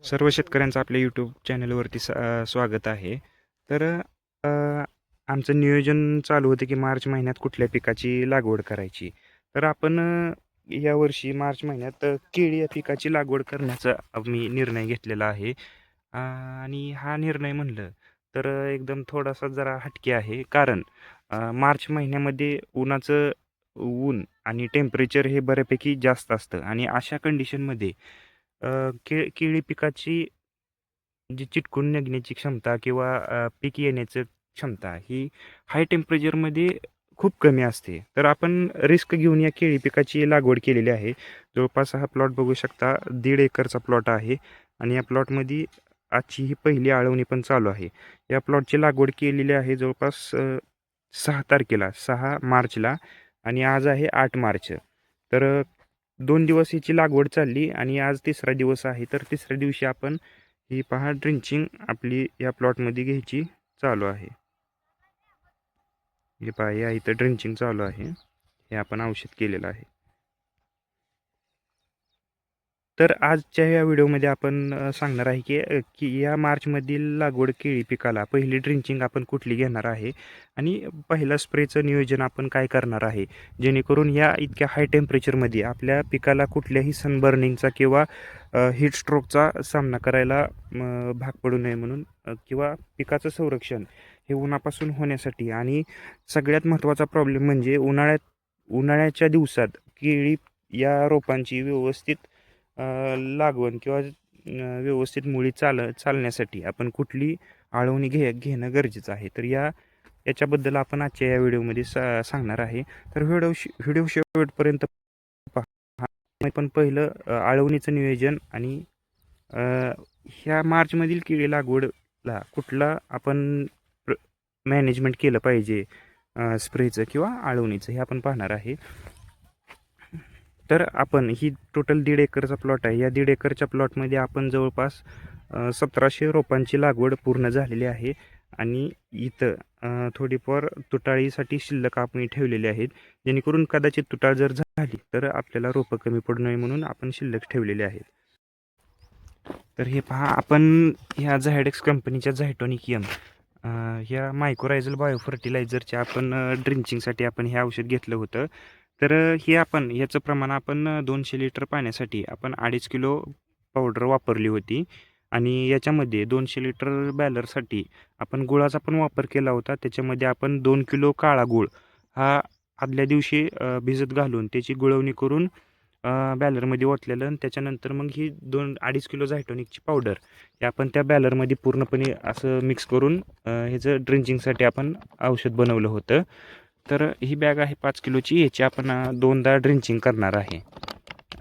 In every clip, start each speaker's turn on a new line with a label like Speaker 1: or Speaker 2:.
Speaker 1: सर्व शेतकऱ्यांचं आपल्या यूट्यूब चॅनलवरती स्वागत आहे. तर अ, आमचं नियोजन चालू होतं की मार्च महिन्यात कुठल्या पिकाची लागवड करायची. तर आपण यावर्षी मार्च महिन्यात केळी या पिकाची लागवड करण्याचा आम्ही निर्णय घेतलेला आहे. आणि हा निर्णय म्हणलं तर एकदम थोडासा जरा हटके आहे. कारण मार्च महिन्यामध्ये ऊन आणि टेम्परेचर हे बऱ्यापैकी जास्त असतं आणि अशा कंडिशनमध्ये केळी पिकाची जी चिटकून निघण्याची क्षमता किंवा पीक येण्याचं क्षमता ही हाय टेम्परेचरमध्ये खूप कमी असते. तर आपण रिस्क घेऊन या केळी पिकाची लागवड केलेली आहे. जवळपास हा प्लॉट बघू शकता 1.5 एकरचा प्लॉट आहे आणि या प्लॉटमध्ये आजची ही पहिली आळवणी पण चालू आहे. या प्लॉटची लागवड केलेली आहे जवळपास 6 तारखेला, 6 मार्चला आणि आज आहे 8 मार्च. तर 2 दिवस हिची लागवड चालली आणि आज तिसरा दिवस आहे. तर तिसऱ्या दिवशी आपण ही पहा ड्रिंचिंग आपली या प्लॉटमध्ये घ्यायची चालू आहे. हे पहा या इथं ड्रिंचिंग चालू आहे. हे आपण औषध केलेलं आहे. तर आजच्या या व्हिडिओमध्ये आपण सांगणार आहे की या मार्चमधील लागवड केळी पिकाला पहिली ड्रिंचिंग आपण कुठली घेणार आहे आणि पहिलं स्प्रेचं नियोजन आपण काय करणार आहे, जेणेकरून या इतक्या हाय टेम्परेचरमध्ये आपल्या पिकाला कुठल्याही सनबर्निंगचा किंवा हीट स्ट्रोकचा सामना करायला भाग पडू नये म्हणून किंवा पिकाचं संरक्षण हे उन्हापासून होण्यासाठी. आणि सगळ्यात महत्त्वाचा प्रॉब्लेम म्हणजे उन्हाळ्याच्या दिवसात केळी या रोपांची व्यवस्थित लागवण किंवा व्यवस्थित मुळी चालण्यासाठी आपण कुठली आळवणी घेणं गरजेचं आहे. तर याच्याबद्दल आपण आजच्या या व्हिडिओमध्ये सांगणार आहे. तर व्हिडिओ शेवटपर्यंत पहा. पण पहिलं आळवणीचं नियोजन आणि ह्या मार्चमधील केळी लागवडला कुठला आपण मॅनेजमेंट केलं पाहिजे, स्प्रेचं किंवा आळवणीचं, हे आपण पाहणार आहे. तर आपण ही टोटल 1.5 एकरचा प्लॉट आहे. या 1.5 एकरच्या प्लॉटमध्ये आपण जवळपास 1700 रोपांची लागवड पूर्ण झालेली आहे आणि इथं थोडीफार तुटाळीसाठी शिल्लक आपण ठेवलेली आहेत, जेणेकरून कदाचित तुटाळ जर झाली तर आपल्याला रोपं कमी पडू नये म्हणून आपण शिल्लक ठेवलेले आहेत. तर हे पहा, आपण ह्या झायडेक्स कंपनीच्या झायटोनिक ह्या मायक्रोरायझल बायो फर्टिलायझरच्या आपण ड्रिंचिंगसाठी आपण हे औषध घेतलं होतं. तर हे आपण ह्याचं प्रमाण आपण 200 लिटर पाण्यासाठी आपण 2.5 किलो पावडर वापरली होती आणि याच्यामध्ये 200 लिटर बॅलरसाठी आपण गुळाचा पण वापर केला होता. त्याच्यामध्ये आपण 2 किलो काळा गूळ हा आदल्या दिवशी भिजत घालून त्याची गुळवणी करून बॅलरमध्ये ओतलेलं आणि त्याच्यानंतर मग ही 2-2.5 किलो झायटोनिकची पावडर हे आपण त्या बॅलरमध्ये पूर्णपणे असं मिक्स करून ह्याचं ड्रिंचिंगसाठी आपण औषध बनवलं होतं. तर ही बॅग आहे 5 किलोची. याची आपण दोनदा ड्रिंचिंग करणार आहे.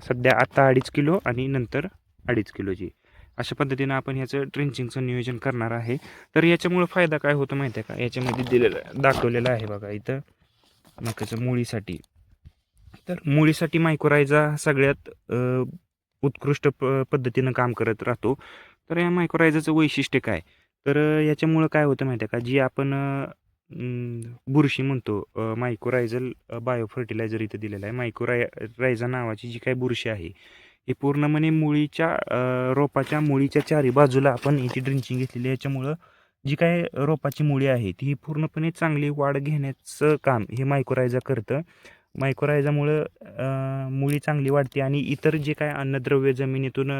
Speaker 1: सध्या आता 2.5 किलो आणि नंतर 2.5 किलोची. अशा पद्धतीनं आपण ह्याचं ड्रिंचिंगचं नियोजन करणार आहे. तर याच्यामुळं फायदा काय होतो माहिती आहे का? याच्यामध्ये दाखवलेलं आहे बघा इथं, मकाच्या मुळीसाठी. तर मुळीसाठी मायक्रोरायझा सगळ्यात उत्कृष्ट पद्धतीनं काम करत राहतो. तर या मायक्रोरायझाचं वैशिष्ट्य काय? तर याच्यामुळं काय होतं माहिती आहे का? जी आपण बुरशी म्हणतो, मायक्रोरायझल बायो फर्टिलायझर इथं दिलेलं आहे. रायझा नावाची जी काही बुरशी आहे, ही पूर्णपणे रोपाच्या मुळीच्या चारी बाजूला आपण याची ड्रिंचिंग घेतलेली आहे. याच्यामुळं जी काही रोपाची मुळी आहे, ती पूर्णपणे चांगली वाढ घेण्याचं काम हे मायक्रोरायझा करतं. मायक्रोरायझामुळं मुळी चांगली वाढते आणि इतर जे काही अन्नद्रव्य जमिनीतून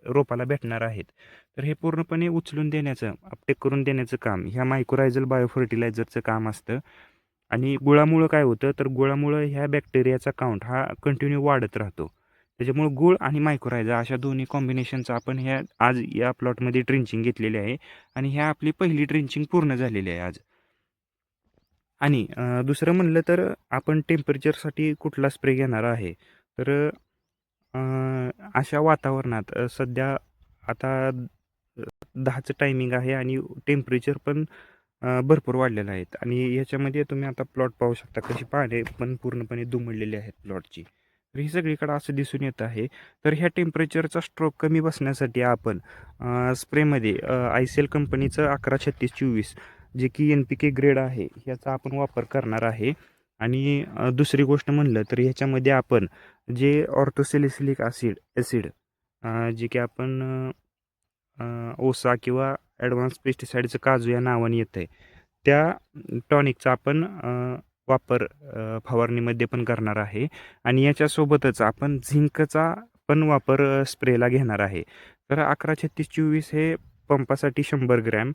Speaker 1: रोपाला भेटणार आहेत, तर हे पूर्णपणे उचलून देण्याचं, अपटेक करून देण्याचं काम ह्या मायक्रोरायझल बायो फर्टिलायझरचं काम असतं. आणि गुळामुळं काय होतं, तर गुळामुळं ह्या बॅक्टेरियाचा काउंट हा कंटिन्यू वाढत राहतो. त्याच्यामुळं गूळ आणि मायक्रोरायझा अशा दोन्ही कॉम्बिनेशनचं आपण आज या प्लॉटमध्ये ड्रिंचिंग घेतलेली आहे आणि ह्या आपली पहिली ड्रिंचिंग पूर्ण झालेली आहे आज. आणि दुसरं म्हणलं तर आपण टेम्परेचरसाठी कुठला स्प्रे घेणार आहे. तर अशा वातावरणात सध्या आता 10चं टायमिंग आहे आणि टेम्परेचर पण भरपूर वाढलेलं आहेत आणि याच्यामध्ये तुम्ही आता प्लॉट पाहू शकता, कशी पाने पण पूर्णपणे दुमडलेली आहेत प्लॉटची. तर ही सगळीकडे असं दिसून येत आहे. तर ह्या टेम्परेचरचा स्ट्रोक कमी बसण्यासाठी आपण स्प्रेमध्ये ICL कंपनीचं 113624 जे की NPK ग्रेड आहे, ह्याचा आपण वापर करणार आहे. आणि दुसरी गोष्ट म्हणलं तर ह्याच्यामध्ये आपण जे ऑर्थोसॅलिसिलिक ॲसिड जे की आपण ओसा किंवा ॲडव्हान्स पेस्टिसाईडचं काजू या नावाने येतं आहे, त्या टॉनिकचा आपण वापर फवारणीमध्ये पण करणार आहे आणि याच्यासोबतच आपण झिंकचा पण वापर स्प्रेला घेणार आहे. तर 11-36-24 हे पंपासाठी 100 ग्रॅम,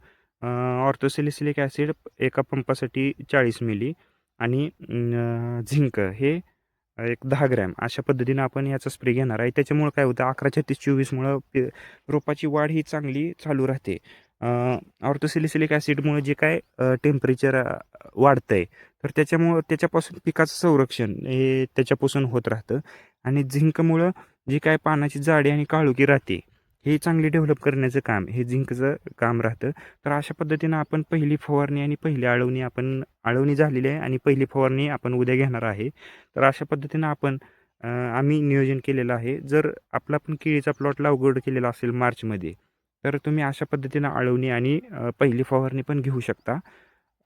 Speaker 1: ऑर्थोसॅलिसिलिक ॲसिड एका पंपासाठी 40 मिली आणि झिंक हे एक 10 ग्रॅम अशा पद्धतीनं आपण याचा स्प्रे घेणार आहे. त्याच्यामुळं काय होतं 11-36-24मुळं रोपाची वाढ ही चांगली चालू राहते. ऑर्थोसॅलिसिलिक ॲसिडमुळे जे काय टेम्परेचर वाढतंय तर त्याच्यामुळं त्याच्यापासून पिकाचं संरक्षण हे त्याच्यापासून होत राहतं आणि झिंकमुळं जी काय पानाची जाडी आणि काळोखी राहते हे चांगली डेव्हलप करण्याचं काम हे झिंकचं काम राहतं. तर अशा पद्धतीनं आपण पहिली फवारणी आणि पहिली आळवणी झालेली आहे आणि पहिली फवारणी आपण उद्या घेणार आहे. तर अशा पद्धतीनं आम्ही नियोजन केलेलं आहे. जर आपला पण केळीचा प्लॉट लागवड केलेला असेल मार्चमध्ये, तर तुम्ही अशा पद्धतीनं आळवणी आणि पहिली फवारणी पण घेऊ शकता.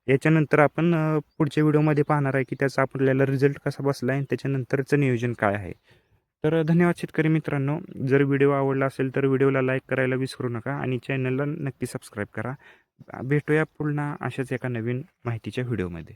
Speaker 1: याच्यानंतर आपण पुढच्या व्हिडिओमध्ये पाहणार आहे की त्याचा आपल्याला रिझल्ट कसा बसला आहे आणि त्याच्यानंतरचं नियोजन काय आहे. तर धन्यवाद शेतकरी मित्रांनो. जर व्हिडिओ आवडला असेल तर व्हिडिओला लाईक करायला विसरू नका आणि चॅनलला नक्की सबस्क्राईब करा. भेटूया पुन्हा अशाच एका नवीन माहितीच्या व्हिडिओमध्ये.